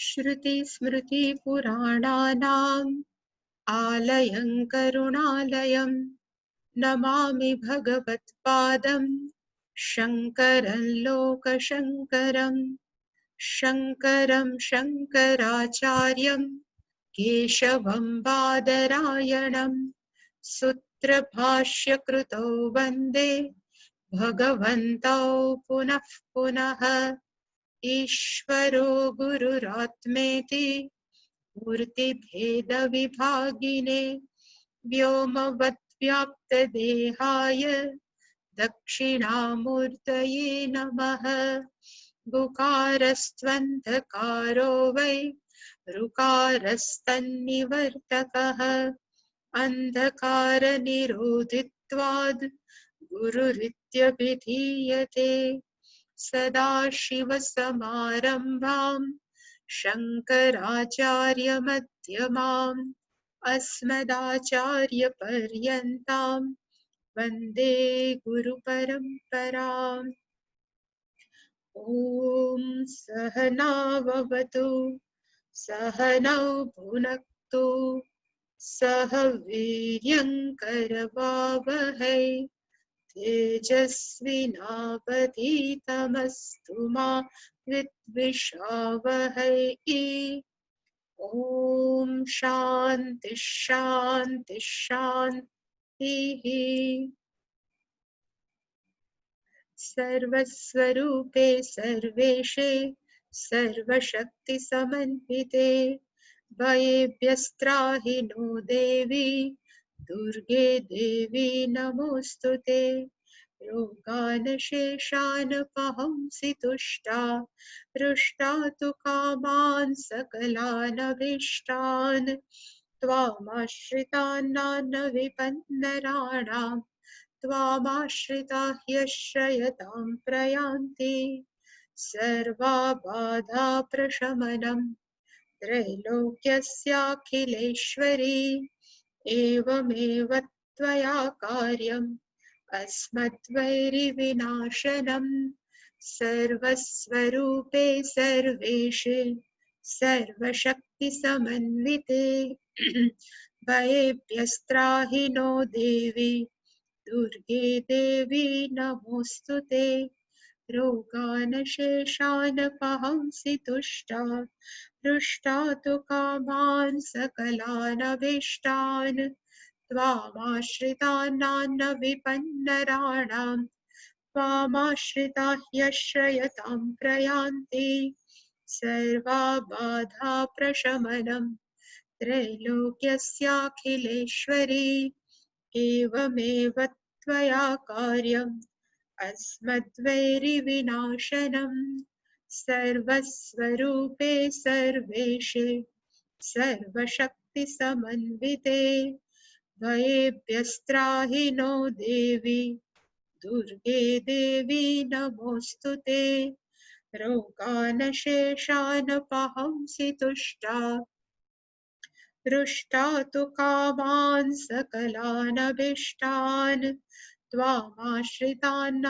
श्रुतिस्मृतिपुराणानाम् आलयं करुणालयं नमामि भगवत्पादं शङ्करं लोकशङ्करं शङ्करं शङ्कराचार्यं केशवं बादरायणं सूत्रभाष्यकृतौ वन्दे भगवन्तौ पुनः पुनः। ईश्वरो गुरुरात्मेति मूर्तिभेदविभागिने व्योमवद्व्याप्तदेहाय दक्षिणामूर्तये नमः। गुकारस्त्वन्धकारो वै ऋकारस्तन्निवर्तकः अन्धकारनिरोधित्वाद् गुरुरित्यभिधीयते। सदाशिवसमारम्भां शङ्कराचार्यमध्यमाम् अस्मदाचार्यपर्यन्तां वन्दे गुरुपरम्पराम्। ॐ सहनाववतु सहनौ भुनक्तु सह वीर्यङ्करवावहै तेजस्विनावधीतमस्तु मा विद्विषावहै। ॐ शान्ति शान्ति शान्तिः। सर्वस्वरूपे सर्वेशे सर्वशक्तिसमन्विते भयेभ्यस्त्राहि नो देवी दुर्गे देवी नमोऽस्तुते। रोगानशेषानपहंसि तुष्टा हृष्टा तु कामान् सकलानभीष्टान् त्वामाश्रितान् विपन्नराणाम् त्वामाश्रिताः ह्यश्रयतां प्रयान्ति। सर्वबाधाप्रशमनं त्रैलोक्यस्याखिलेश्वरी एवमेव त्वया कार्यम् अस्मद्वैरिविनाशनं सर्वस्वरूपे सर्वेशे सर्वशक्तिसमन्विते भयेभ्यस्त्राहि नो देवी दुर्गे देवी नमोऽस्तुते। रोगानशेषानपहंसि तुष्टा हृष्टा तु कामान् सकलानभीष्टान् त्वामाश्रितान् विपन्नराणां त्वामाश्रिता ह्यश्रयतां प्रयान्ति। सर्वबाधाप्रशमनं त्रैलोक्यस्याखिलेश्वरी एवमेव त्वया कार्यम् अस्मद्वैरिविनाशनं सर्वस्वरूपे सर्वेशे सर्वशक्तिसमन्विते भयेभ्यस्त्राहि नो देवी दुर्गे देवी नमोऽस्तुते। रोगानशेषानपहंसि तुष्टा हृष्टा तु कामान् सकलानभीष्टान् त्वामाश्रितान्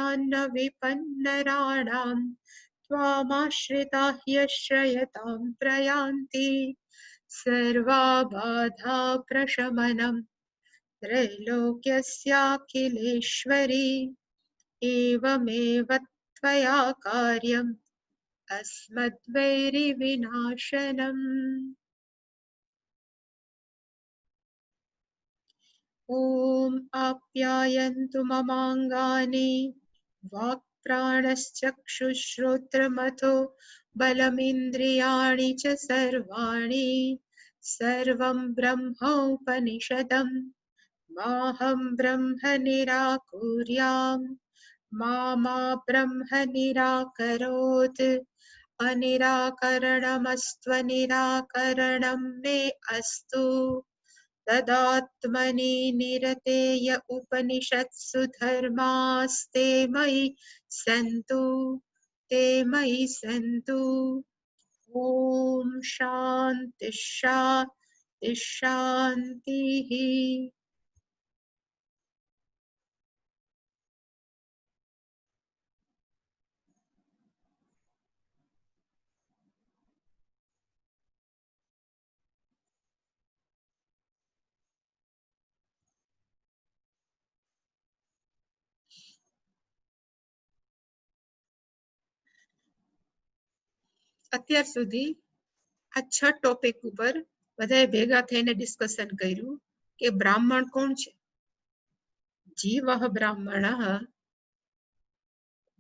विपन्नराणां त्वामाश्रिता ह्यश्रयतां प्रयान्ति। सर्वबाधाप्रशमनं त्रैलोक्यस्याखिलेश्वरी एवमेव त्वया कार्यम् अस्मद्वैरिविनाशनम्। ॐ आप्यायन्तु ममाङ्गानि वाक्प्राणश्चक्षुश्रोत्रमथो बलमिन्द्रियाणि च सर्वाणि सर्वं ब्रह्मोपनिषदं माहं ब्रह्म निराकुर्याम् मा ब्रह्म निराकरोत् अनिराकरणमस्त्वनिराकरणं मे अस्तु। तदात्मनि निरतेय उपनिषत्सु धर्मास्ते मयि सन्तु ते मयि सन्तु। ॐ शान्ति शान्ति शान्तिः। અત્યાર સુધી આ 6 ટોપિક ઉપર બધાએ ભેગા થઈને ડિસ્કશન કર્યું કે બ્રાહ્મણ કોણ છે. જીવઃ બ્રાહ્મણઃ,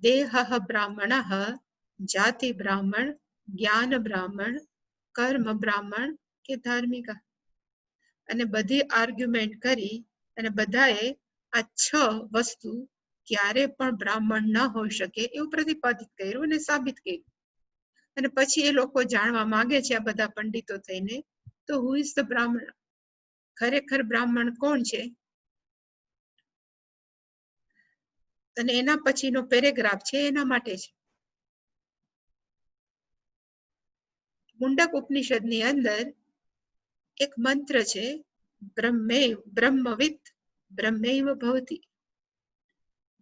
દેહઃ બ્રાહ્મણઃ, જાતિ બ્રાહ્મણ, જ્ઞાન બ્રાહ્મણ, કર્મ બ્રાહ્મણ કે ધાર્મિક. અને બધી આર્ગ્યુમેન્ટ કરી અને બધાએ આ 6 વસ્તુ ક્યારે પણ બ્રાહ્મણ ન હોઈ શકે એવું પ્રતિપાદિત કર્યું અને સાબિત કર્યું. અને પછી એ લોકો જાણવા માંગે છે આ બધા પંડિતો થઈને, તો હુ ઇઝ ધ બ્રાહ્મણ, ખરેખર બ્રાહ્મણ કોણ છે. અને એના પછીનો પેરેગ્રાફ છે એના માટે છે. મુંડક ઉપનિષદની અંદર એક મંત્ર છે, બ્રહ્મવિત બ્રહ્મૈવ ભવતિ.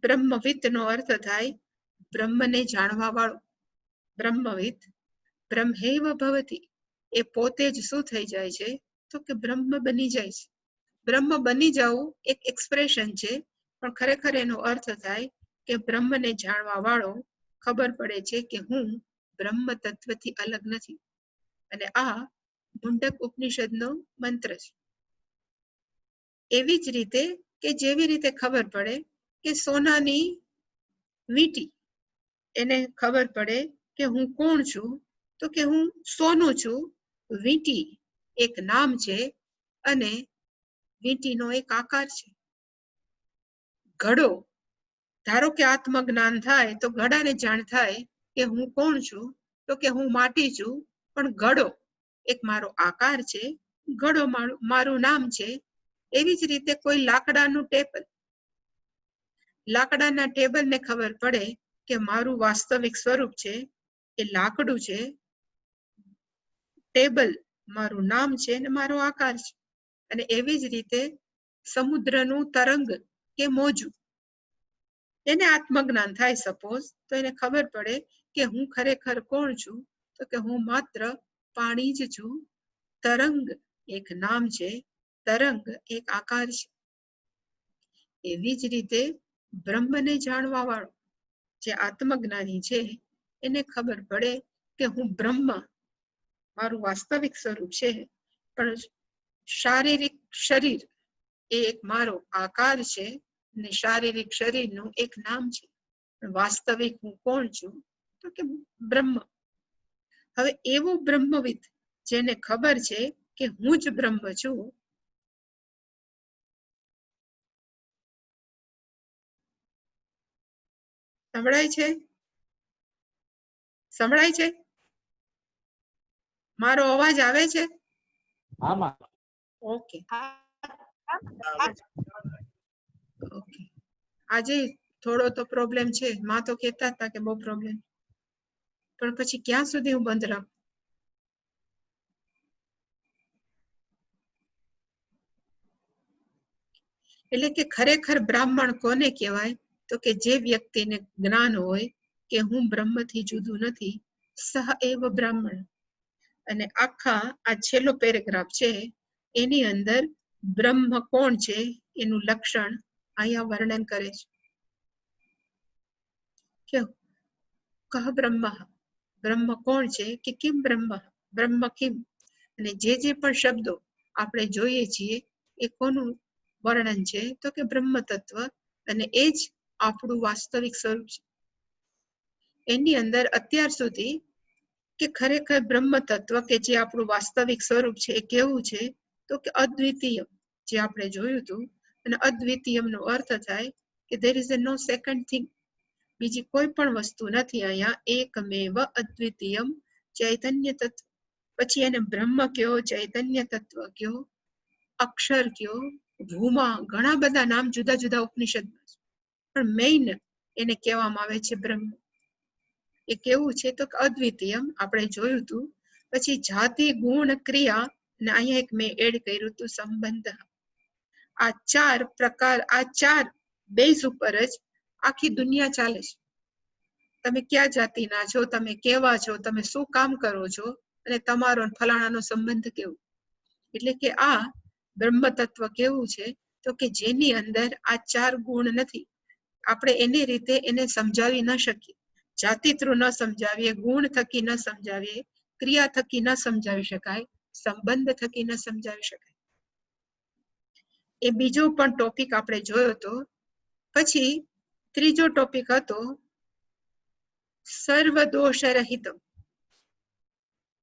બ્રહ્મવિત નો અર્થ થાય બ્રહ્મને જાણવા વાળો. બ્રહ્મવિત બ્રહ્મૈવ ભવતિ, એ પોતે જ શું થઈ જાય છે તો કે બ્રહ્મ બની જાય છે. બ્રહ્મ બની જવું એક એક્સપ્રેશન છે, પણ ખરેખર એનો અર્થ થાય કે બ્રહ્મને જાણવા વાળો ખબર પડે છે કે હું બ્રહ્મ તત્વથી અલગ નથી. અને આ મુંડક ઉપનિષદનો મંત્ર છે. એવી જ રીતે કે જેવી રીતે ખબર પડે કે સોનાની વીંટી, એને ખબર પડે કે હું કોણ છું તો કે હું સોનું છું. વીંટી એક નામ છે અને વીંટીનો એક આકાર છે. ઘડો, ધારો કે આત્મજ્ઞાન થાય તો ઘડાને જાણ થાય કે હું કોણ છું તો કે હું માટી છું, પણ ઘડો એક મારો આકાર છે, ઘડો મારું નામ છે. એવી જ રીતે કોઈ લાકડાનું ટેબલ, લાકડાના ટેબલને ખબર પડે કે મારું વાસ્તવિક સ્વરૂપ છે એ લાકડું છે, ટેબલ મારું નામ છે અને મારો આકાર છે. અને એવી જ રીતે સમુદ્રનું તરંગ કે મોજું, એને આત્મજ્ઞાન થાય સપોઝ, તો એને ખબર પડે કે હું ખરેખર કોણ છું તો કે હું માત્ર પાણી જ છું. તરંગ એક નામ છે, તરંગ એક આકાર છે. એવી જ રીતે બ્રહ્મને જાણવા વાળો જે આત્મજ્ઞાની છે એને ખબર પડે કે હું બ્રહ્મ મારું વાસ્તવિક સ્વરૂપ છે, પણ શારીરિક શરીર એ એક મારો આકાર છે અને શારીરિક શરીરનું એક નામ છે. વાસ્તવિક હું કોણ છું તો કે બ્રહ્મ. હવે એવું બ્રહ્મવિદ જેને ખબર છે કે હું જ બ્રહ્મ છું, સંભળાય છે? સંભળાય છે? મારો અવાજ આવે છે? Okay okay. આજે થોડો તો પ્રોબ્લેમ છે. માં તો કહેતા હતા કે બહુ પ્રોબ્લેમ, પણ પછી ક્યાં સુધી હું બંધ રાખું? એટલે કે ખરેખર બ્રાહ્મણ કોને કહેવાય તો કે જે વ્યક્તિને જ્ઞાન હોય કે હું બ્રહ્મથી જુદું નથી, સહ એવ બ્રાહ્મણ. અને આખા આ છેલ્લો પેરેગ્રાફ છે એની અંદર બ્રહ્મ કોણ છે એનું લક્ષણ અહીંયા વર્ણન કરે છે. કહ બ્રહ્મ, બ્રહ્મ કોણ છે કે કિમ બ્રહ્મ, બ્રહ્મ કિમ. અને જે પણ શબ્દો આપણે જોઈએ છીએ એ કોનું વર્ણન છે તો કે બ્રહ્મ તત્વ, અને એ જ આપણું વાસ્તવિક સ્વરૂપ છે. એની અંદર અત્યાર સુધી કે ખરેખર બ્રહ્મ તત્વ કે જે આપણું વાસ્તવિક સ્વરૂપ છે એ કેવું છે તો કે અદ્વિતીય, જે આપણે જોયું હતું. અને અદ્વિતીયમ નો અર્થ થાય કે there is no second thing, બીજી કોઈ પણ વસ્તુ નથી અહીંયા. એકમેવ અદ્વિતીયમ ચૈતન્ય તત્વ. પછી એને બ્રહ્મ કયો, ચૈતન્ય તત્વ કયો, અક્ષર કયો, ભૂમા, ઘણા બધા નામ જુદા જુદા ઉપનિષદમાં છે, પણ મેઇન એને કહેવામાં આવે છે બ્રહ્મ. એ કેવું છે તો અદ્વિતીયમ, આપણે જોયું હતું. પછી જાતિ, ગુણ, ક્રિયા, અને અહીંયા એક મેં એડ કર્યું હતું સંબંધ. આ 4 પ્રકાર, આ 4 બેઝ ઉપર જ આખી દુનિયા ચાલે છે. તમે ક્યાં જાતિના છો, તમે કેવા છો, તમે શું કામ કરો છો, અને તમારો ફલાણાનો સંબંધ કેવો. એટલે કે આ બ્રહ્મ તત્વ કેવું છે તો કે જેની અંદર આ 4 ગુણ નથી. આપણે એની રીતે એને સમજાવી ન શકીએ. જાતિત્રુ ન સમજાવીએ, ગુણ થકી ન સમજાવીએ, ક્રિયા થકી ન સમજાવી શકાય, સંબંધ થકી ન સમજાવી શકાય. એ બીજો પણ ટોપિક આપણે જોયો હતો. પછી ત્રીજો ટોપિક હતો સર્વ દોષ રહિતમ,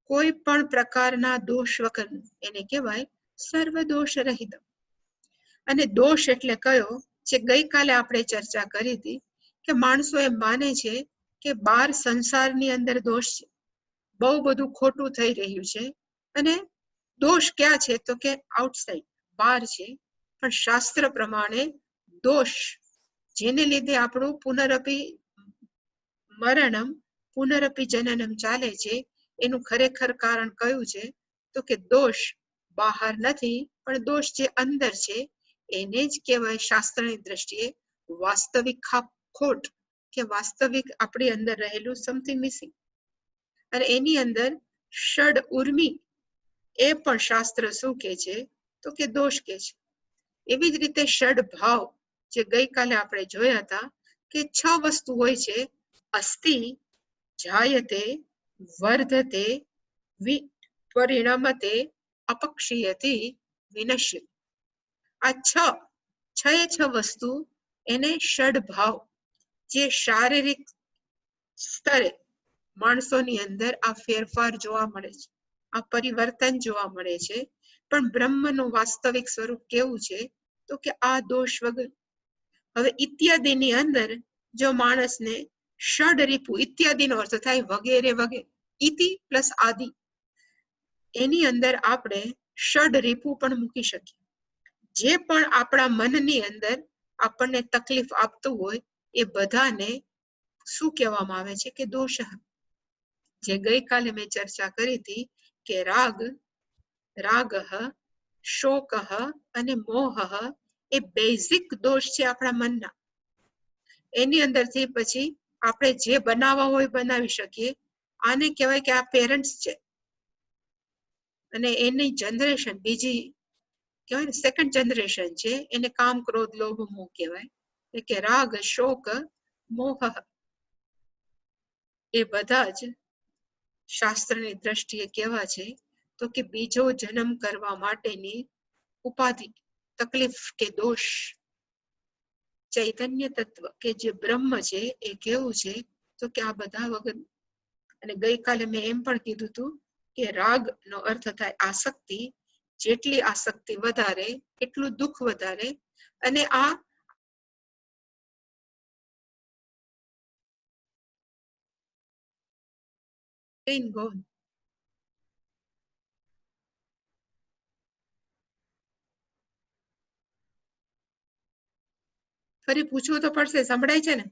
કોઈ પણ પ્રકારના દોષ વગરનું, એને કહેવાય સર્વ દોષ રહિતમ. અને દોષ એટલે કયો, જે ગઈકાલે આપણે ચર્ચા કરી હતી કે માણસો એમ માને છે કે બહાર સંસારની અંદર દોષ છે, બહુ બધું ખોટું થઈ રહ્યું છે, અને દોષ ક્યાં છે તો કે આઉટસાઇડ, બહાર છે. પણ શાસ્ત્ર પ્રમાણે દોષ જેને લીધે આપણું પુનરપી મરણમ પુનરપી જનનમ ચાલે છે, એનું ખરેખર કારણ કયું છે તો કે દોષ બહાર નથી, પણ દોષ જે અંદર છે એને જ કહેવાય શાસ્ત્રની દ્રષ્ટિએ વાસ્તવિક ખોટ, કે વાસ્તવિક આપણી અંદર રહેલું સમથિંગ મિસિંગ. અને એની અંદર ષડ ઉર્મી, એ પણ શાસ્ત્ર શું કે છે તો કે દોષ કે છે. એવી જ રીતે ષડ ભાવ, જે ગઈકાલે આપણે જોયા હતા કે 6 વસ્તુ હોય છે, અસ્તિ, જાયતે, વર્ધતે, પરિણમતે, અપક્ષીયતે, વિનશ્યતિ. આ 6 વસ્તુ એને ષડ ભાવ, જે શારીરિક સ્તરે માણસોની અંદર આ ફેરફાર જોવા મળે છે, આ પરિવર્તન જોવા મળે છે. પણ બ્રહ્મનું વાસ્તવિક સ્વરૂપ કેવું છે તો કે આ દોષ વગર. હવે ઇત્યાદિની અંદર જો માણસને ષડ રીપુ, ઇત્યાદિનો અર્થ થાય વગેરે વગેરે, ઇતિ પ્લસ આદિ, એની અંદર આપણે ષડ રીપુ પણ મૂકી શકીએ. જે પણ આપણા મનની અંદર આપણને તકલીફ આપતું હોય એ બધાને શું કહેવામાં આવે છે કે દોષ. જે ગઈકાલે મેં ચર્ચા કરી હતી કે રાગ, શોક અને મોહ એ બેઝિક દોષ છે આપણા મનના. એની અંદરથી પછી આપણે જે બનાવવા હોય બનાવી શકીએ. આને કહેવાય કે આ પેરેન્ટ્સ છે, અને એની જનરેશન બીજી કહેવાય ને સેકન્ડ જનરેશન છે, એને કામ, ક્રોધ, લોભ, મોહ કહેવાય. કે રાગ, શોક, મોહ એ બધા જ શાસ્ત્રની દ્રષ્ટિએ કેવા છે તો કે બીજો જન્મ કરવા માટેની ઉપાધિ, તકલીફ કે દોષ. ચૈતન્ય તત્વ કે જે બ્રહ્મ છે એ કેવું છે તો કે આ બધા વગર. અને ગઈકાલે મેં એમ પણ કીધું હતું કે રાગ નો અર્થ થાય આસક્તિ. જેટલી આસક્તિ વધારે એટલું દુઃખ વધારે. અને આ ફરી પૂછવું તો પડશે. સંભળાય છે ને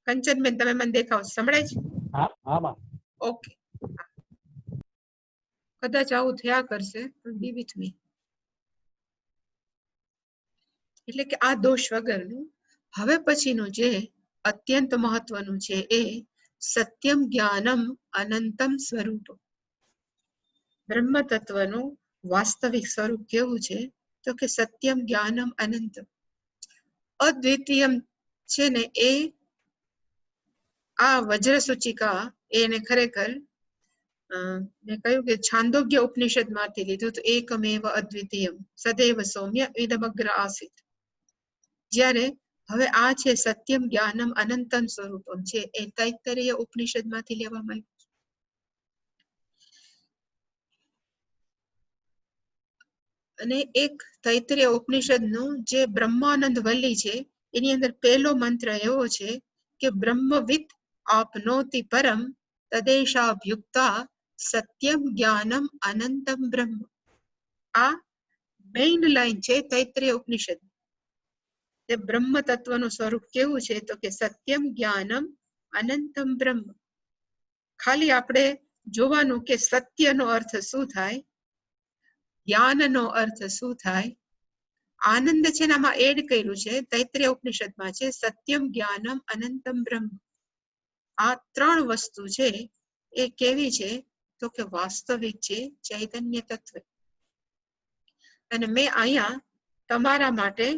કંચનબેન? તમે મને દેખાવ, સંભળાય છે? ઓકે. કદાચ આવું થયા કરશે, પણ બી વિથ મી. એટલે કે આ દોષ વગરનું. હવે પછીનું જે અત્યંત મહત્વનું છે એ સત્યમ જ્ઞાનમ અનંતમ સ્વરૂપ. બ્રહ્મ તત્વનું વાસ્તવિક સ્વરૂપ કેવું છે તો કે સત્યમ જ્ઞાનમ અનંત, અદ્વિતીયમ છે ને. એ આ વજ્ર સૂચિકા એને ખરેખર મેં કહ્યું કે છાંદોગ્ય ઉપનિષદ માંથી લીધું. તો એકમેવ અદ્વિતીયમ સદૈવ સૌમ્ય ઇદમગ્ર આસિત. જ્યારે હવે આ છે સત્યમ જ્ઞાનમ અનંતમ સ્વરૂપમ છે, એ તૈત્તરીય ઉપનિષદ માંથી લેવામાં આવ્યું. અને એક તૈત્તરીય ઉપનિષદ નું જે બ્રહ્માનંદ વલ્લી છે એની અંદર પહેલો મંત્ર એવો છે કે બ્રહ્મવિદ આપનોતિ પરમ તદેશાભ્યુક્તા સત્યમ જ્ઞાનમ અનંતમ બ્રહ્મ. આ મેઇન લાઈન છે તૈત્તરીય ઉપનિષદ. તે બ્રહ્મ તત્વનું સ્વરૂપ કેવું છે તો કે સત્યમ જ્ઞાનમ અનંતમ બ્રહ્મ. ખાલી આપણે જોવાનું કે સત્યનો અર્થ શું થાય, જ્ઞાનનો અર્થ શું થાય, આનંદ છે ને આમાં એડ કર્યું છે તૈત્તરીય ઉપનિષદમાં છે સત્યમ જ્ઞાનમ અનંતમ બ્રહ્મ. આ 3 વસ્તુ છે એ કેવી છે તો કે વાસ્તવિક છે, ચૈતન્ય તત્વ. અને મેં અહીંયા તમારા માટે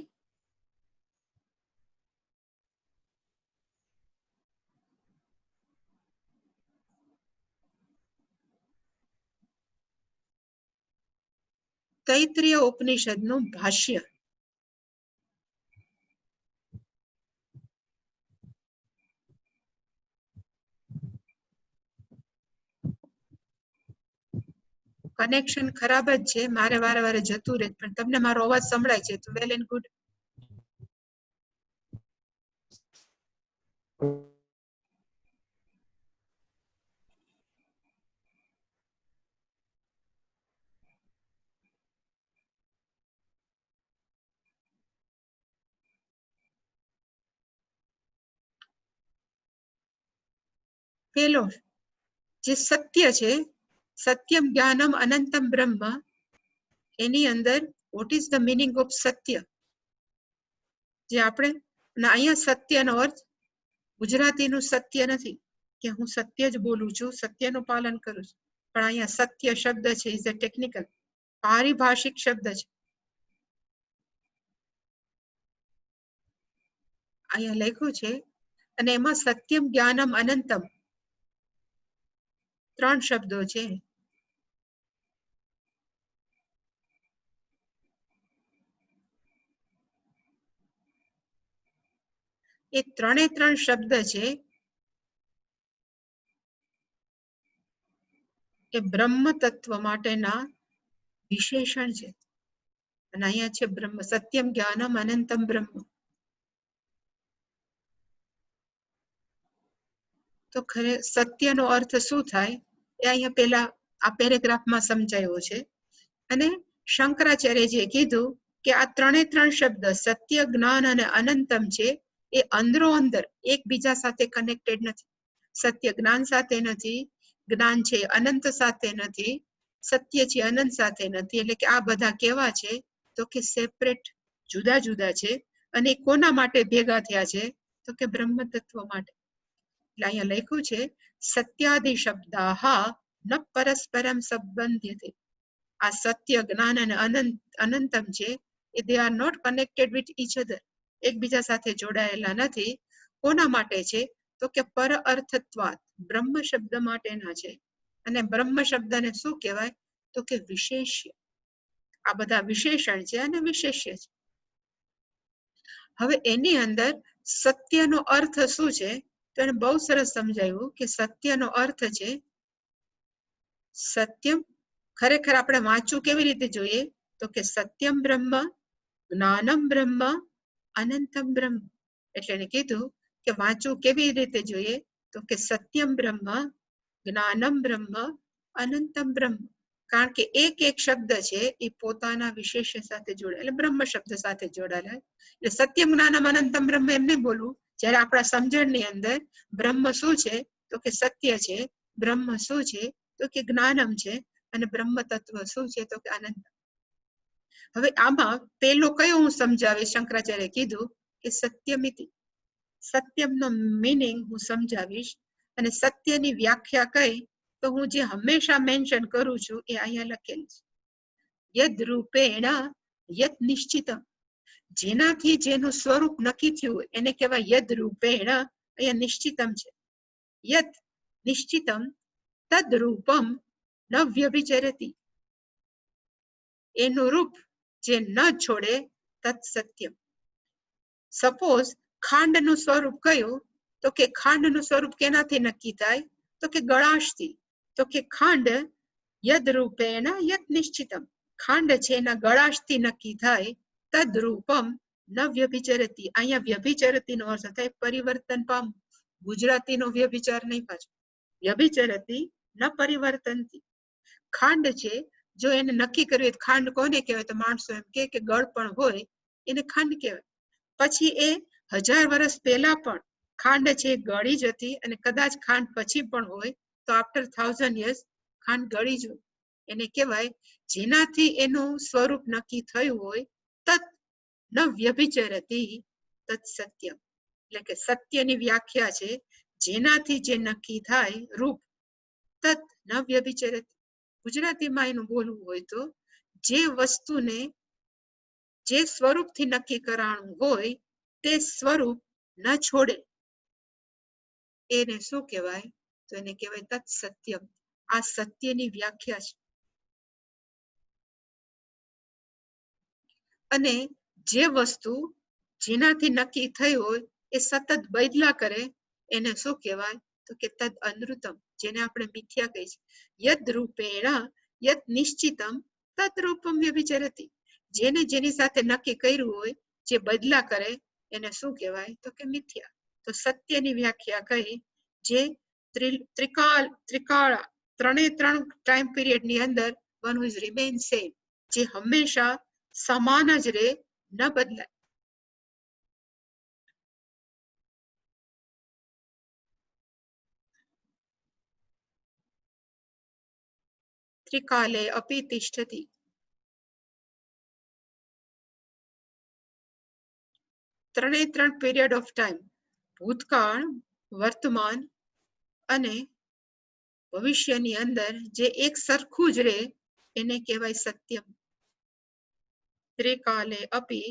તૈત્રીય ઉપનિષદનું ભાષ્ય. કનેક્શન ખરાબ જ છે, મારે વારે વારે જતું રહે, પણ તમને મારો અવાજ સંભળાય છે તો વેલ એન્ડ ગુડ. પેલો જે સત્ય છે, સત્યમ જ્ઞાનમ અનંતમ બ્રહ્મ, એની અંદર what is the meaning of સત્ય, જે આપણે અહીંયા સત્યનો અર્થ ગુજરાતીનું સત્ય નથી કે હું સત્ય જ બોલું છું, સત્યનું પાલન કરું છું, પણ અહીંયા સત્ય શબ્દ છે ઇઝ અ ટેકનિકલ પારિભાષિક શબ્દ છે. અહીંયા લખ્યું છે અને એમાં સત્યમ જ્ઞાનમ અનંતમ 3 શબ્દો છે. એ 3 શબ્દ છે એ બ્રહ્મ તત્વ માટેના વિશેષણ છે. અને અહીંયા છે બ્રહ્મ, સત્યમ જ્ઞાનમ અનંતમ બ્રહ્મ. તો ખરે સત્યનો અર્થ શું થાય એ અહીંયા પેલા આ પેરેગ્રાફમાં સમજાયો છે. અને શંકરાચાર્યજીએ કીધું કે આ 3 શબ્દ સત્ય, જ્ઞાન અને અનંતમ છે એ અંદરો અંદર એકબીજા સાથે કનેક્ટેડ નથી. સત્ય જ્ઞાન સાથે નથી, જ્ઞાન છે અનંત સાથે નથી, સત્ય છે અનંત સાથે નથી. એટલે કે આ બધા કેવા છે તો કે સેપરેટ, જુદા જુદા છે. અને કોના માટે ભેગા થયા છે તો કે બ્રહ્મ તત્વ માટે. એટલે અહીંયા લખ્યું છે સત્યાદિ શબ્દાહ ન પરસ્પરમ સંબંધ્યતે. આ સત્ય, જ્ઞાન અને અનંતમ છે એ they are not connected with each other, એકબીજા સાથે જોડાયેલા નથી. કોના માટે છે તો કે પર અર્થત્વાત, બ્રહ્મ શબ્દ માટેના છે. અને બ્રહ્મ શબ્દને શું કહેવાય તો કે વિશેષ્ય. આ બધા વિશેષણ છે અને વિશેષ્ય છે. હવે એની અંદર સત્યનો અર્થ શું છે તો એને બહુ સરસ સમજાવ્યું કે સત્યનો અર્થ છે સત્યમ. ખરેખર આપણે વાંચવું કેવી રીતે જોઈએ તો કે સત્યમ બ્રહ્મ, જ્ઞાનમ બ્રહ્મ, અનંતમ બ્રહ્મ. એટલે એને કીધું કે વાંચવું કેવી રીતે જોઈએ તો કે સત્યમ બ્રહ્મ, જ્ઞાનમ બ્રહ્મ, અનંતમ બ્રહ્મ. કારણ કે એક એક શબ્દ છે એ પોતાના વિશેષ્ય સાથે જોડાય, એટલે બ્રહ્મ શબ્દ સાથે જોડાયેલા. એટલે સત્યમ જ્ઞાનમ અનંતમ બ્રહ્મ એમ નહીં બોલવું. જયારે આપણા સમજણની અંદર બ્રહ્મ શું છે તો કે સત્ય છે, બ્રહ્મ શું છે તો કે જ્ઞાનમ છે, અને બ્રહ્મ તત્વ શું છે તો કે અનંત. હવે આમાં પેલો કયો હું સમજાવીશ, શંકરાચાર્ય કીધું કે સત્યમિતિ, સત્યમનો મીનિંગ હું સમજાવીશ. અને સત્યની વ્યાખ્યા કઈ તો હું જે હંમેશા મેન્શન કરું છું એ અહીંયા લખેલું છે. યદ રૂપેણ યત નિશ્ચિતમ, જેનાથી જેનું સ્વરૂપ નક્કી થયું એને કહેવાય યદ રૂપેણ. અહીંયા નિશ્ચિતમ છે. યત નિશ્ચિતમ તદ રૂપમ ન વ્યભિચરતિ, એનું રૂપ જે ન છોડે તત્ સત્યમ. સપોઝ ખાંડનું સ્વરૂપ કયું તો કે ખાંડનું સ્વરૂપ કેનાથી નક્કી થાય તો કે ગળાશથી. તો કે ખાંડ યદ રૂપેણ યત નિશ્ચિતમ, ખાંડ છે એના ગળાશથી નક્કી થાય. તદ રૂપમ ન વ્યભિચરતી, અહીંયા વ્યભિચરતી નો અર્થ થાય પરિવર્તન પામ. ગુજરાતીનો વ્યભિચાર નહીં પાછો, વ્યભિચરતી ન પરિવર્તનથી. ખાંડ છે જો એને નક્કી કર્યું, ખાંડ કોને કહેવાય તો માણસો એમ કે ગળ પણ હોય એને ખાંડ કહેવાય. પછી એ 1000 વર્ષ પહેલા પણ ખાંડ છે ગળી જ હતી, અને કદાચ ખાંડ પછી પણ હોય તો આફ્ટર 1000 years ખાંડ ગળી જ હોય. એને કહેવાય જેનાથી એનું સ્વરૂપ નક્કી થયું હોય તત ન વ્યભિચરતી તત સત્યમ. એટલે કે સત્યની વ્યાખ્યા છે જેનાથી જે નક્કી થાય રૂપ, તત ન વ્યભિચરતી. ગુજરાતીમાં એનું બોલવું હોય તો જે વસ્તુને જે સ્વરૂપથી નક્કી કરાણું હોય તે સ્વરૂપ ન છોડે એને શું કહેવાય તો એને કહેવાય તત્ સત્યમ. આ સત્યની વ્યાખ્યા છે. અને જે વસ્તુ જેનાથી નક્કી થઈ હોય એ સતત બદલા કરે એને શું કહેવાય? તો કે તદ અનૃતમ, જેને આપણે મિથ્યા કહીએ છીએ. યદ રૂપેણ યદ નિશ્ચિતમ તદ રૂપમ વ્યભિચરતિ. જેને જેની સાથે નક્કી કર્યું હોય જે બદલા કરે એને શું કહેવાય? તો કે મિથ્યા. તો સત્યની વ્યાખ્યા કહી જે ત્રિકાળ ત્રણે ત્રણ ટાઈમ પીરિયડ ની અંદર વન વિઝ રિમેન સેમ, જે હંમેશા સમાન જ રહે, ન બદલાય. ત્રિકાલે અપી તિષ્ઠતિ. ત્રણે ત્રણ પીરિયડ ઓફ ટાઈમ, ભૂતકાળ, વર્તમાન અને ભવિષ્યની અંદર જે એક સરખું જ રહે એને કહેવાય સત્યમ. ત્રિકાલે અપી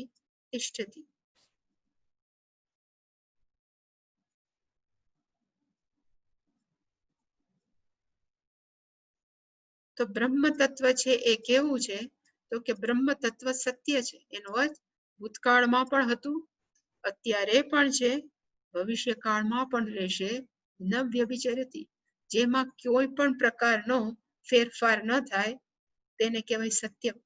તિષ્ઠતિ. તો બ્રહ્મ તત્વ છે એ કેવું છે? તો કે બ્રહ્મ તત્વ સત્ય છે. એનો અર્થ ભૂતકાળમાં પણ હતું, અત્યારે પણ છે, ભવિષ્યકાળમાં પણ રહેશે. ન વ્યભિચરતિ, જેમાં કોઈ પણ પ્રકારનો ફેરફાર ન થાય તેને કહેવાય સત્યમ.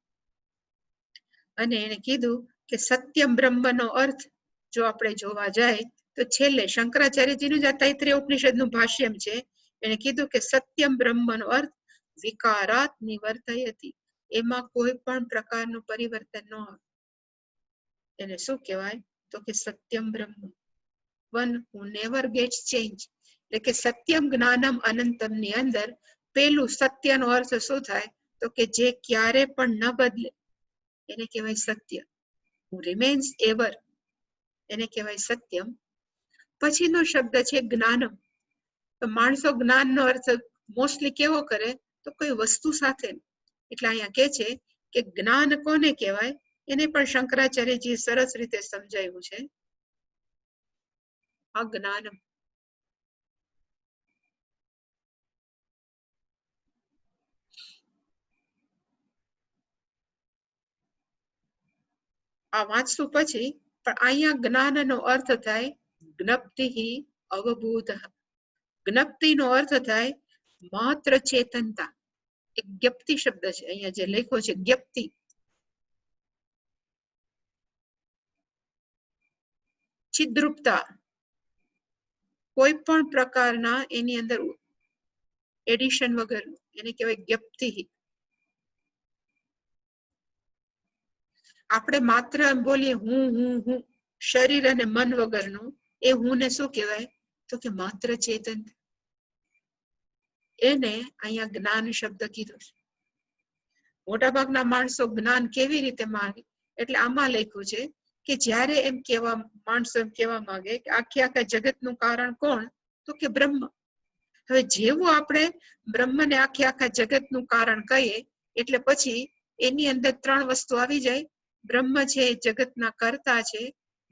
અને એને કીધું કે સત્યમ બ્રહ્મનો અર્થ જો આપણે જોવા જાય તો છેલ્લે શંકરાચાર્યજીનું જ આ તૈત્રીય ઉપનિષદનું ભાષ્યમ છે. એને કીધું કે સત્યમ બ્રહ્મનો અર્થ વિકારાત નિવર્તયતિ, એમાં કોઈ પણ પ્રકારનું પરિવર્તન ન આવે. એને શું કહેવાય? તો કે સત્યમ બ્રહ્મ, one who never gets change. એટલે કે સત્યમ જ્ઞાનમ અનંતમ ની અંદર પેલું સત્યનો અર્થ શું થાય? તો કે જે ક્યારે પણ ન બદલે એને કહેવાય સત્ય. હુ રિમેન્સ એવર એને કહેવાય સત્યમ. પછીનો શબ્દ છે જ્ઞાનમ. તો માણસો જ્ઞાનનો અર્થ મોસ્ટલી કેવો કરે? તો કોઈ વસ્તુ સાથે. એટલે અહીંયા કે છે કે જ્ઞાન કોને કહેવાય? એને પણ શંકરાચાર્યજી સરસ રીતે સમજાવ્યું છે. અજ્ઞાનમ. આ વાંચતું પછી પણ અહીંયા જ્ઞાનનો અર્થ થાય જ્ઞપ્તિ અવબોધ. જ્ઞપ્તિનો અર્થ થાય માત્ર ચેતનતા. એક જ્ઞપ્તિ શબ્દ છે અહીંયા જે લખ્યો છે, જ્ઞપ્તિ. છિદ્રુપતા, કોઈ પણ પ્રકારના એની અંદર એડિશન વગર, એને કહેવાય જ્ઞપ્તિ. આપણે માત્ર બોલીએ હું હું હું, શરીર અને મન વગરનું, એ હું ને શું કહેવાય? તો કે માત્ર ચેતન. એને અહીંયા જ્ઞાન શબ્દ કીધો છે. મોટા ભાગના માણસો જ્ઞાન કેવી રીતે માંગે? એટલે આમાં લખ્યું છે કે જ્યારે એમ કેવા માણસો એમ કેવા માંગે કે આખા જગતનું કારણ કોણ? તો કે બ્રહ્મ. હવે જેવું આપણે બ્રહ્મને આખા જગતનું કારણ કહીએ એટલે પછી એની અંદર ત્રણ વસ્તુ આવી જાય. બ્રહ્મ છે એ જગતના કર્તા છે,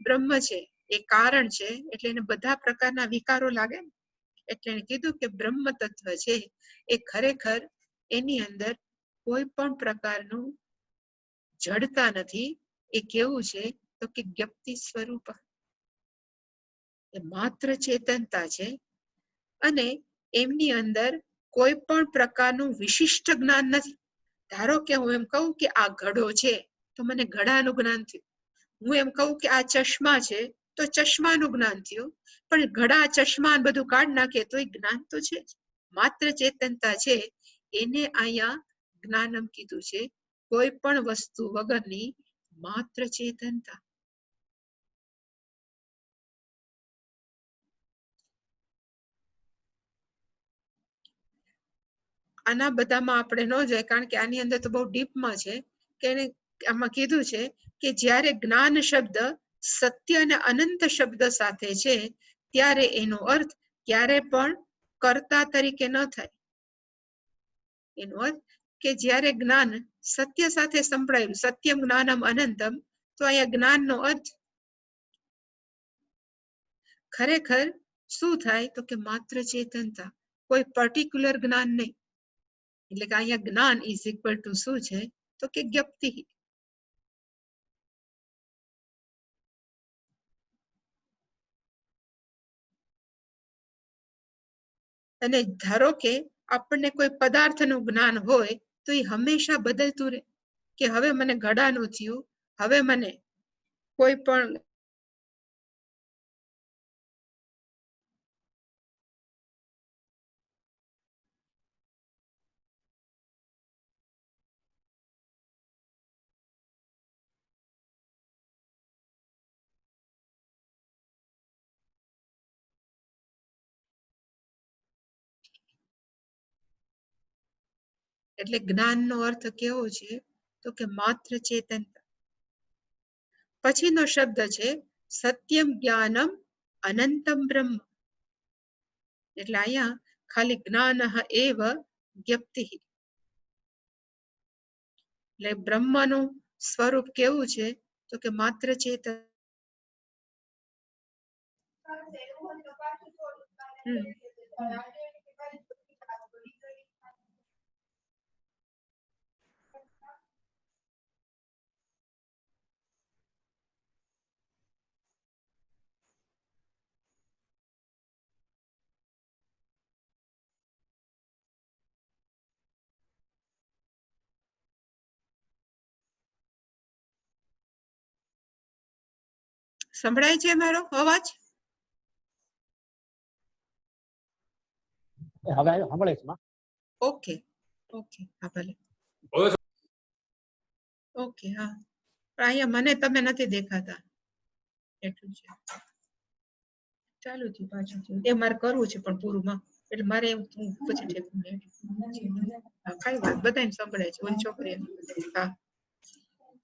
બ્રહ્મ છે એ કારણ છે, એટલે એને બધા પ્રકારના વિકારો લાગે. એટલે એને કીધું કે બ્રહ્મ તત્વ છે એ ખરેખર એની અંદર કોઈ પણ પ્રકારનું જડતા નથી. એ કેવું છે? તો કે જ્ઞપ્તિ સ્વરૂપ, એ માત્ર ચેતનતા છે. અને એમની અંદર કોઈ પણ પ્રકારનું વિશિષ્ટ જ્ઞાન નથી. ધારો કે હું એમ કહું કે આ ઘડો છે તો મને ઘડાનું જ્ઞાન થયું. હું એમ કહું કે આ ચશ્મા છે તો ચશ્માનું જ્ઞાન થયું. પણ ઘડા ચશ્મા બધું કાઢ નાખે તો એ જ્ઞાન તો છે જ. માત્ર ચેતનતા છે એને અહીંયા જ્ઞાનમ કીધું છે. કોઈ પણ વસ્તુ વગરની માત્ર ચેતનતા. આના બધામાં આપણે ન જાય કારણ કે આની અંદર તો બહુ ડીપમાં છે કે એને આમાં કીધું છે કે જ્યારે જ્ઞાન શબ્દ સત્ય અને અનંત શબ્દ સાથે છે ત્યારે એનો અર્થ ક્યારે પણ કર્તા તરીકે ન થાય. એનો અર્થ કે જ્યારે જ્ઞાન સત્ય સાથે સંકળાયેલું, સત્યમ જ્ઞાનમ અનંતમ, તો અહીંયા જ્ઞાનનો અર્થ ખરેખર શું થાય? તો કે માત્ર ચેતનતા, કોઈ પર્ટિક્યુલર જ્ઞાન નહીં. એટલે કે અહીંયા જ્ઞાન ઇઝ ઇક્વલ ટુ શું છે? તો કે જ્ઞપ્તિ. અને ધારો કે આપણને કોઈ પદાર્થનું જ્ઞાન હોય તો એ હંમેશા બદલતું રહે કે હવે મને ઘડાનું થયું, હવે મને કોઈ પણ એટલે જ્ઞાનનો અર્થ કેવો છે તો કે માત્ર ચેતનતા. પછીનો શબ્દ છે સત્યમ જ્ઞાનમ અનંતમ બ્રહ્મ. એટલે અહીંયા ખાલી જ્ઞાન એવ જ્ઞપ્તિ. એટલે બ્રહ્મનું સ્વરૂપ કેવું છે તો કે માત્ર ચેતન. સંભળાય છે મારો અવાજ? હવે સંભળાય છે. ઓકે ઓકે, હા ભલે. ઓકે, હા. પણ અહીંયા મને તમે નથી દેખાતા એટલું છે. ચાલુ થયું પાછું થયું. એ મારે કરવું છે પણ પૂરું એટલે મારે પછી ઠેકવું નહીં. કઈ વાત બધાને સંભળાય છે. ઓલી છોકરી હા.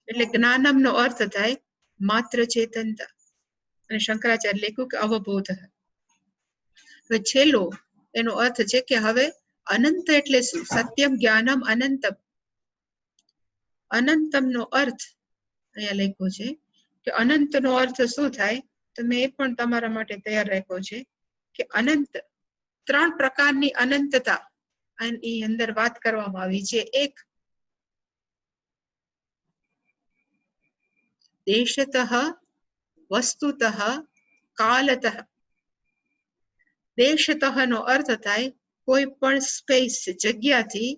એટલે જ્ઞાનમ નો અર્થ થાય માત્ર ચેતનતા. અને શંકરાચાર્ય લખ્યું કે અવબોધ. હવે છેલ્લો એનો અર્થ છે કે હવે અનંત એટલે શું? સત્યમ જ્ઞાનમ અનંતમ. અનંતમ નો અર્થ અહીંયા લખ્યો છે કે અનંત નો અર્થ શું થાય? તો મેં એ પણ તમારા માટે તૈયાર રાખ્યો છે કે અનંત 3 પ્રકારની અનંતતા એની અંદર વાત કરવામાં આવી છે. એક દેશતઃ, વસ્તુતઃ, કાલતઃ. દેશતઃ નો અર્થ થાય કોઈ પણ સ્પેસ, જગ્યાથી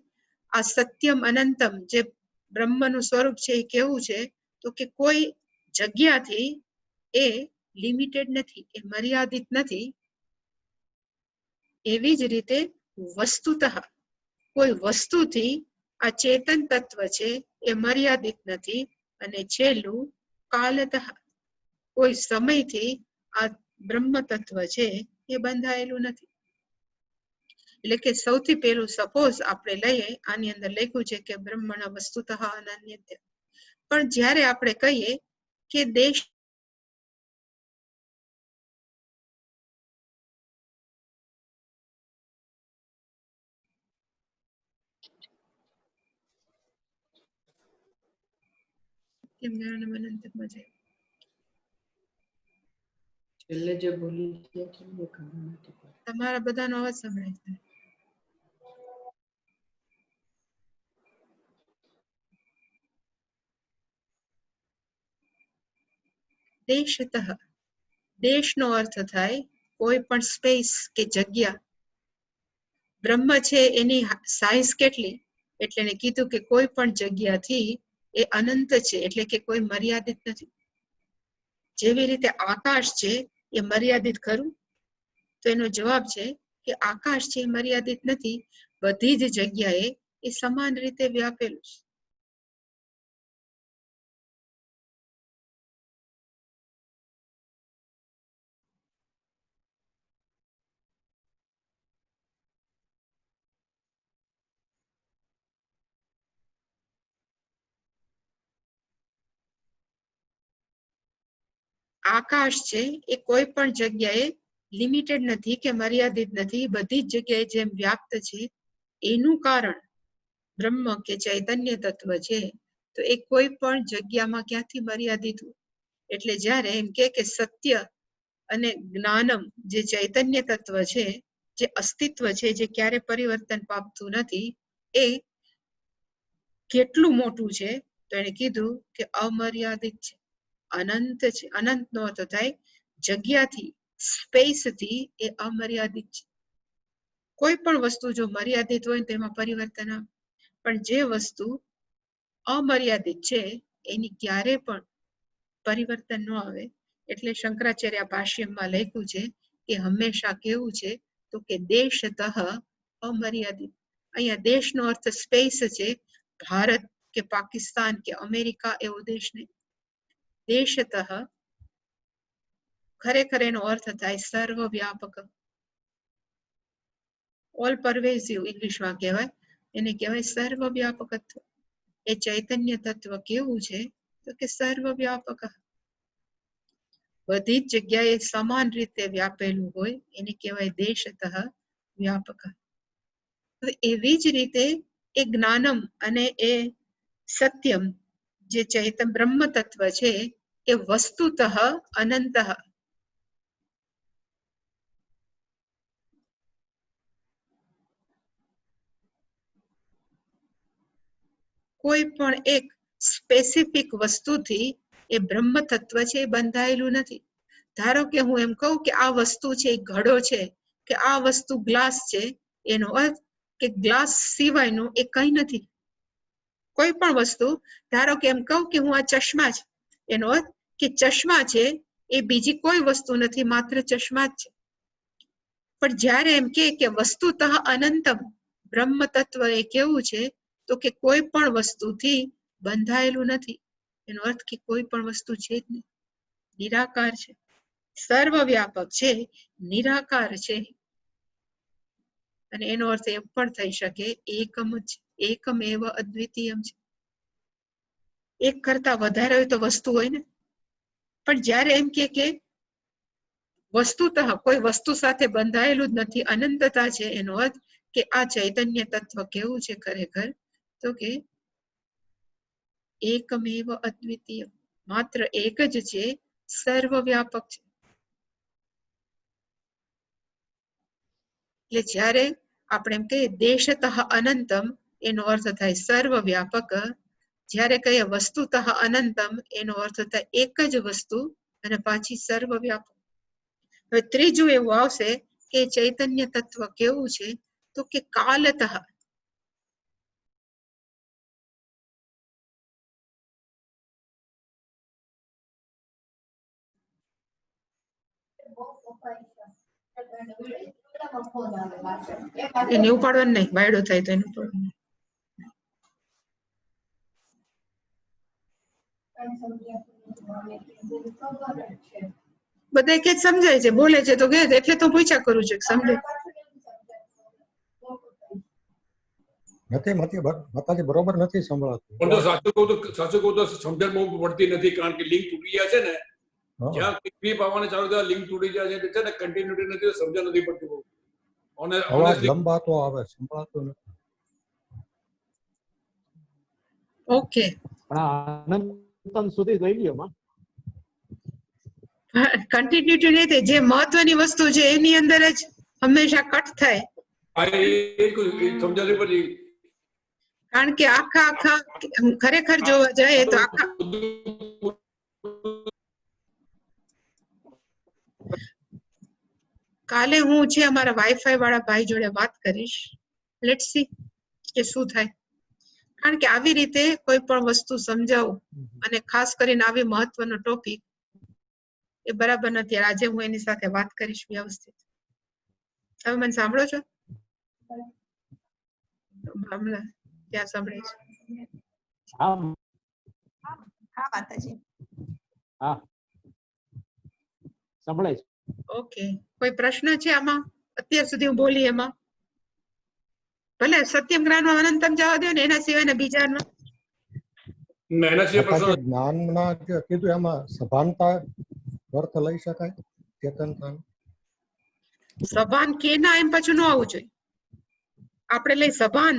આ સત્યમ અનંતમ જે બ્રહ્મનું સ્વરૂપ છે એ કેવું છે તો કે કોઈ જગ્યાથી એ લિમિટેડ નથી, એ મર્યાદિત નથી. એવી જ રીતે વસ્તુતઃ કોઈ વસ્તુથી આ ચેતન તત્વ છે એ મર્યાદિત નથી. અને છેલ્લું કાલતઃ કોઈ સમયથી આ બ્રહ્મ તત્વ છે એ બંધાયેલું નથી. એટલે કે સૌથી પહેલું સપોઝ આપણે લઈએ, આની અંદર લખ્યું છે કે બ્રહ્મણ વસ્તુતઃ અનન્યત્ય. પણ જ્યારે આપણે કહીએ કે દેશ તમારા બધાનો અવાજ સંભળાય છે. દેશતઃ, દેશનો અર્થ થાય કોઈ પણ સ્પેસ કે જગ્યા. બ્રહ્મ છે એની સાઇઝ કેટલી? એટલે એને કીધું કે કોઈ પણ જગ્યાથી એ અનંત છે, એટલે કે કોઈ મર્યાદિત નથી. જેવી રીતે આકાશ છે એ મર્યાદિત ખરું? તો એનો જવાબ છે કે આકાશ છે એ મર્યાદિત નથી, બધી જ જગ્યાએ એ સમાન રીતે વ્યાપેલું છે. આકાશ છે એ કોઈ પણ જગ્યાએ લિમિટેડ નથી કે મર્યાદિત નથી, બધી જ જગ્યાએ જેમ વ્યાપ્ત છે. એનું કારણ બ્રહ્મ કે ચૈતન્ય તત્વ છે તો એ કોઈ પણ જગ્યામાં ક્યાંથી મર્યાદિત હોય? એટલે જ્યારે એમ કે સત્ય અને જ્ઞાનમ જે ચૈતન્ય તત્વ છે, જે અસ્તિત્વ છે, જે ક્યારે પરિવર્તન પામતું નથી, એ કેટલું મોટું છે? તો એને કીધું કે અમર્યાદિત છે, અનંત છે. અનંત નો અર્થ થાય જગ્યાથી, સ્પેસથી એ અમર્યાદિત છે. કોઈ પણ વસ્તુ જો મર્યાદિત હોય તેમાં પરિવર્તન આવે, પણ જે વસ્તુ અમર્યાદિત છે એની ક્યારે પણ પરિવર્તન ન આવે. એટલે શંકરાચાર્ય ભાષ્યમાં લખ્યું છે કે હંમેશા કેવું છે તો કે દેશતઃ અમર્યાદિત. અહીંયા દેશનો અર્થ સ્પેસ છે, ભારત કે પાકિસ્તાન કે અમેરિકા એવો દેશ નહીં. દેશતઃ ખરેખર એનો અર્થ થાય સર્વવ્યાપક, ઓલ પરવેઝિવ ઇંગ્લિશમાં કહેવાય, એને કહેવાય સર્વવ્યાપકત્વ. એ ચૈતન્ય તત્વ કેવું છે તો કે સર્વવ્યાપક, બધી જ જગ્યાએ સમાન રીતે વ્યાપેલું હોય એને કહેવાય દેશતઃ વ્યાપક. એવી જ રીતે એ જ્ઞાનમ અને એ સત્યમ જે ચૈતન્ય બ્રહ્મ તત્વ છે એ વસ્તુતઃ અનંત. કોઈ પણ એક સ્પેસિફિક વસ્તુથી એ બ્રહ્મ તત્વ છે એ બંધાયેલું નથી. ધારો કે હું એમ કહું કે આ વસ્તુ છે ઘડો છે, કે આ વસ્તુ ગ્લાસ છે, એનો અર્થ કે ગ્લાસ સિવાયનું એ કંઈ નથી. કોઈ પણ વસ્તુ, ધારો કે એમ કહું કે હું આ ચશ્મા છે, એનો અર્થ કે ચશ્મા છે એ બીજી કોઈ વસ્તુ નથી, માત્ર ચશ્મા જ છે. પણ જ્યારે એમ કે વસ્તુતઃ અનંતમ, બ્રહ્મ તત્વ એ કેવું છે તો કે કોઈ પણ વસ્તુથી બંધાયેલું નથી. એનો અર્થ કે કોઈ પણ વસ્તુ છે જ નહીં, નિરાકાર છે, સર્વવ્યાપક છે, નિરાકાર છે. અને એનો અર્થ એમ પણ થઈ શકે એકમ જ, એકમ એવ અદ્વિતીયમ છે. એક કરતા વધારે હોય તો વસ્તુ હોય ને, પણ જ્યારે એમ કે વસ્તુતઃ કોઈ વસ્તુ સાથે બંધાયેલું જ નથી, અનંતતા છે, એનો અર્થ કે આ ચૈતન્ય તત્વ કેવું છે ખરેખર તો કે એકમેવ અદ્વિતીય, માત્ર એક જ છે, સર્વવ્યાપક છે. એટલે જ્યારે આપણે એમ કહીએ દેશતઃ અનંતમ, એનો અર્થ થાય સર્વવ્યાપક. જ્યારે કહીએ વસ્તુતઃ અનંતમ, એનો અર્થ થાય એક જ વસ્તુ અને પાછી સર્વવ્યાપક. હવે ત્રીજું એવું આવશે કે ચૈતન્ય તત્વ કેવું છે તો કે કાલતઃ. એને ઉપાડવાનું નહીં, વાયડો થાય તો એને ઉપાડવાનું. બધા કે સમજાય છે, બોલે છે તો કે એટલે તો પૂછ્યા કરું છું સમજે. નથી માતાજી બરોબર નથી સંભળાતું. પણ તો સાચું કહું તો સમજણ બહુ પડતી નથી, કારણ કે લિંક તૂટી જાય છે ને, જ્યાં ક્લિપ આવવાની ચાલુ થાય લિંક તૂટી જાય છે ને, કન્ટિન્યુટી નથી, સમજણ નથી પડતી બહુ. અને અવાજ લંબાતો આવે, સંભળાતો નથી. ઓકે, પણ અનંત સુધી જઈ ગયો માં કન્ટિન્યુટી નથી, જે મહત્વની વસ્તુ છે એની અંદર જ હંમેશા કટ થાય. સમજાવી પછી કારણ કે આખા ખરેખર જોવા જાય તો આખા કાલે હું છે અમારા વાઈફાઈ વાળા ભાઈ જોડે વાત કરીશ, લેટ્સ સી કે શું થાય. કારણ કે આવી રીતે કોઈ પણ વસ્તુ સમજાવું અને ખાસ કરીને આવી મહત્વનો ટોપિક એ બરાબર નથી. આજે હું એની સાથે વાત કરીશ વ્યવસ્થિત. તમે મને સાંભળો છો? હમણાં ત્યાં સાંભળે છે? હા માતાજી. હા સંભળાય છે. ઓકે, કોઈ પ્રશ્ન છે આમાં અત્યાર સુધી હું બોલી એમાં? ભલે સત્યમ જ્ઞાનમાં અનંતમ જવા દો ને, એના સિવાયના બીજામાં જ્ઞાનના જે કીધું એમાં સભાનતા અર્થ લઈ શકાય, ચેતનતા. સભાન કેના એમ પાછું ન આવવું જોઈએ. આપણે લઈ સભાન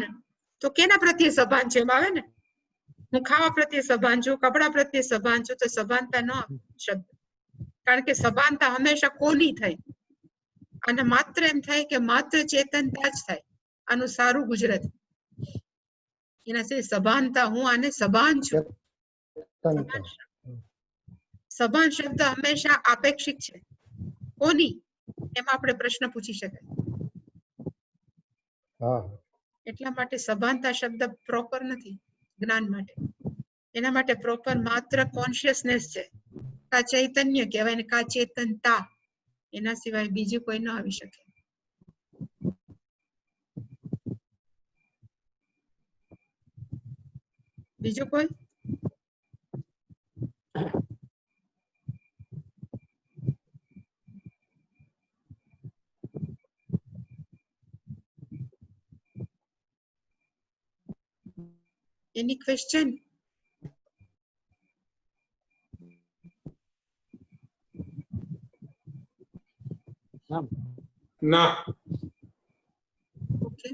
તો કેના પ્રત્યે સભાન છે એમ આવે ને. હું ખાવા પ્રત્યે સભાન છું, કપડા પ્રત્યે સભાન છું, તો સભાનતા ન શબ્દ. કારણ કે સભાનતા હંમેશા કોની થાય, અને માત્ર એમ થાય કે માત્ર ચેતનતા જ થાય. આનું સારું ગુજરાતી એના સિવાય સભાનતા, હું આને સભાન છું. સભાન શબ્દ હંમેશા આપેક્ષિક છે. કોની? એમાં આપણે પ્રશ્ન પૂછી શકાય. હા એટલા માટે સભાનતા શબ્દ પ્રોપર નથી જ્ઞાન માટે. એના માટે પ્રોપર માત્ર કોન્શિયસનેસ છે. કા ચૈતન્ય કહેવાય ને કા ચેતનતા. એના સિવાય બીજું કોઈ ન આવી શકે. બીજું કોઈ? Any question? ના. Okay.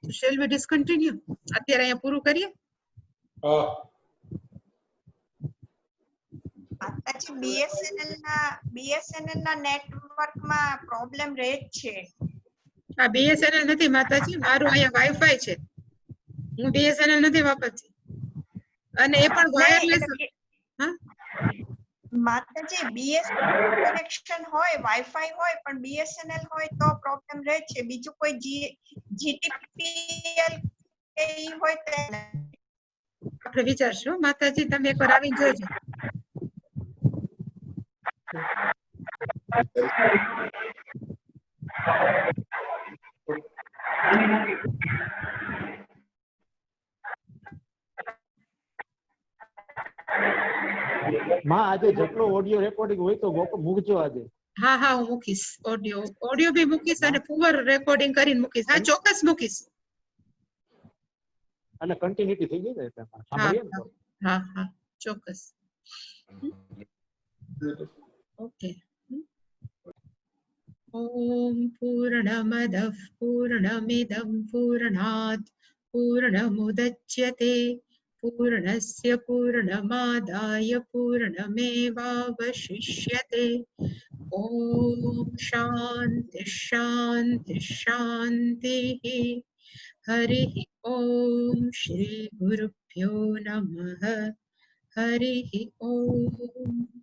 So shall we discontinue? અત્યારે અહીંયા પૂરું કરીએ. હા. માતાજી BSNL ના નેટવર્કમાં પ્રોબ્લેમ રહે જ છે. આ BSNL નથી માતાજી, મારું અહીંયા વાઈફાઈ છે. હું BSNL નથી વાપરતી. અને એ પણ વાયરલેસ. હા માતાજી BSNL કનેક્શન હોય, વાઈફાઈ હોય, પણ BSNL હોય તો પ્રોબ્લેમ રહે છે. બીજું કોઈ GTPL કે ઈ હોય તો આપણે વિચારશું. માતાજી તમે એકવાર આવીને જોજો. માં આજે જેટલો ઓડિયો રેકોર્ડિંગ હોય તો મૂકજો આજે. હા હા હું મૂકીશ. ઓડિયો બી મૂકીશ અને પુઅર રેકોર્ડિંગ કરીને મૂકીશ. હા ચોક્કસ મૂકીશ. અને કન્ટિન્યુટી થઈ ગઈ ને એટલે સાંભળીએ ને. હા હા ચોક્કસ. ઓકે. ઓમ પૂર્ણમદઃ પૂર્ણમિદં પૂર્ણાત પૂર્ણમુદચ્યતે પૂર્ણસ્ય પૂર્ણમાદાય પૂર્ણમેવાવશિષ્યતે. ઓમ શાંતિ શાંતિ શાંતિઃ. હરિઃ ઓમ શ્રી ગુરુભ્યો નમઃ. હરિઃ ઓમ.